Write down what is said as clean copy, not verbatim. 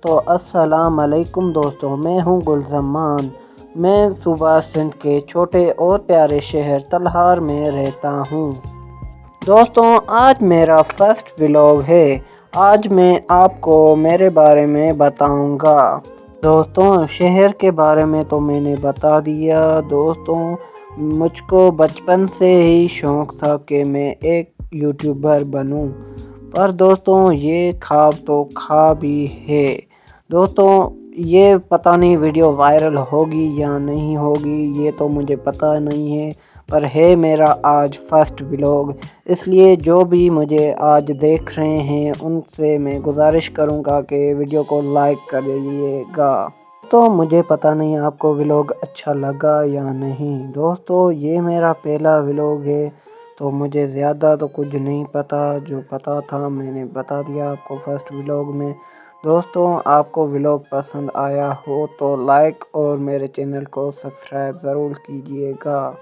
تو السلام علیکم دوستوں، میں ہوں گلزمان۔ میں صوبہ سندھ کے چھوٹے اور پیارے شہر تلہار میں رہتا ہوں۔ دوستوں، آج میرا فرسٹ ولاگ ہے۔ آج میں آپ کو میرے بارے میں بتاؤں گا۔ دوستوں، شہر کے بارے میں تو میں نے بتا دیا۔ دوستوں، مجھ کو بچپن سے ہی شوق تھا کہ میں ایک یوٹیوبر بنوں، پر دوستوں یہ خواب تو خواب ہی ہے۔ دوستوں، یہ پتہ نہیں ویڈیو وائرل ہوگی یا نہیں ہوگی، یہ تو مجھے پتہ نہیں ہے، پر ہے میرا آج فرسٹ ولاگ، اس لیے جو بھی مجھے آج دیکھ رہے ہیں ان سے میں گزارش کروں گا کہ ویڈیو کو لائک کریے گا۔ تو مجھے پتہ نہیں آپ کو ولاگ اچھا لگا یا نہیں۔ دوستوں، یہ میرا پہلا ولاگ ہے، تو مجھے زیادہ تو کچھ نہیں پتہ، جو پتہ تھا میں نے بتا دیا آپ کو فرسٹ ولاگ میں۔ دوستوں، آپ کو ولاگ پسند آیا ہو تو لائک اور میرے چینل کو سبسکرائب ضرور کیجیے گا۔